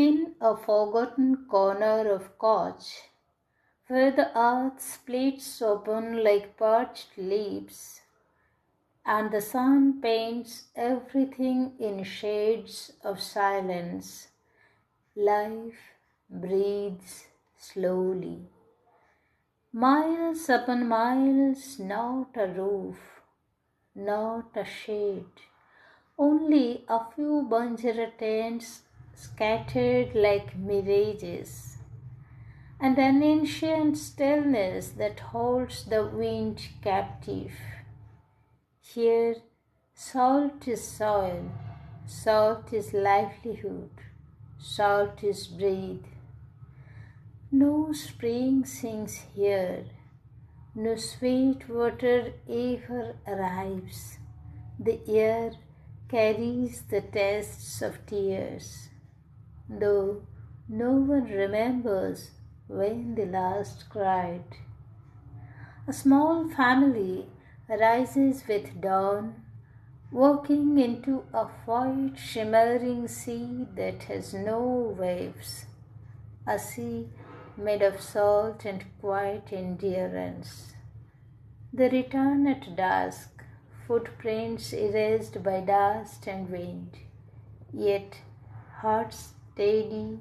In a forgotten corner of Koch, where the earth splits open like parched lips, and the sun paints everything in shades of silence, life breathes slowly. Miles upon miles, not a roof, not a shade, only a few Banjara tents scattered like mirages, and an ancient stillness that holds the wind captive. Here, salt is soil, salt is livelihood, salt is breath. No spring sings here, no sweet water ever arrives. The air carries the tastes of tears, though no one remembers when they last cried. A small family rises with dawn, walking into a white shimmering sea that has no waves, a sea made of salt and quiet endurance. They return at dusk, footprints erased by dust and wind, yet hearts steady,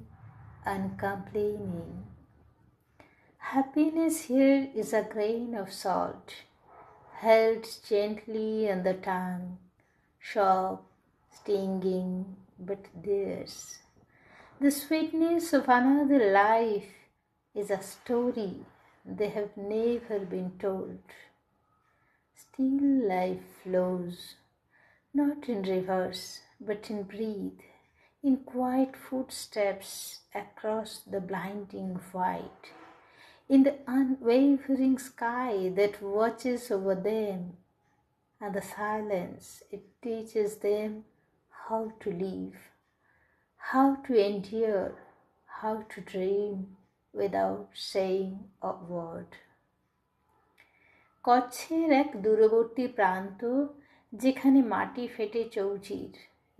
uncomplaining. Happiness here is a grain of salt, held gently on the tongue, sharp, stinging, but theirs. The sweetness of another life is a story they have never been told. Still life flows, not in rivers, but in breath, in quiet footsteps across the blinding white, in the unwavering sky that watches over them, and the silence it teaches them how to live, how to endure, how to dream without saying a word. কচ্ছের এক দূরবর্তী প্রান্ত, যেখানে মাটি ফেটে চৌচির,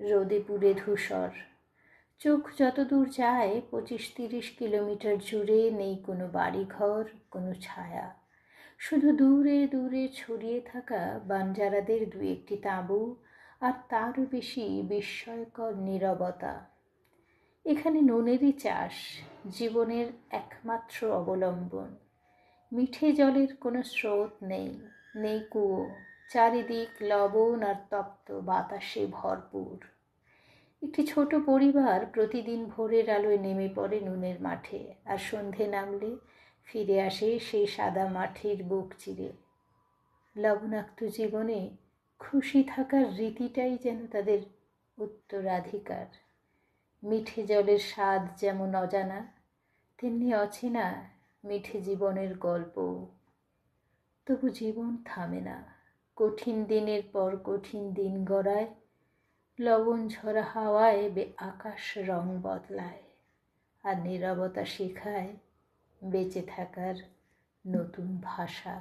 রোদে পুড়ে ধূসর। চোখ যতদূর যায় 25-30 কিলোমিটার জুড়ে নেই কোনো বাড়িঘর, কোনো ছায়া, শুধু দূরে দূরে ছড়িয়ে থাকা বাঞ্জারাদের দু একটি তাঁবু, আর তারও বেশি বিস্ময়কর নীরবতা। এখানে নুনেরই চাষ, জীবনের একমাত্র অবলম্বন। মিঠে জলের কোনো স্রোত নেই, নেই কুয়ো, চারিদিক লবণ আর তপ্ত বাতাসে ভরপুর। একটি ছোট পরিবার প্রতিদিন ভোরের আলোয় নেমে পড়ে নুনের মাঠে, আর সন্ধে নামলে ফিরে আসে সেই সাদা মাঠের বুক চিরে। লবণাক্ত জীবনে খুশি থাকার রীতিটাই যেন তাদের উত্তরাধিকার। মিঠে জলের স্বাদ যেমন অজানা, তেমনি অচেনা মিঠে জীবনের গল্প। তবু জীবন থামে না, কঠিন দিনের পর কঠিন দিন গড়ায়, লবণ ঝরা হাওয়ায় আকাশ রং বদলায়, আর নীরবতা শেখায় বেঁচে থাকার নতুন ভাষা।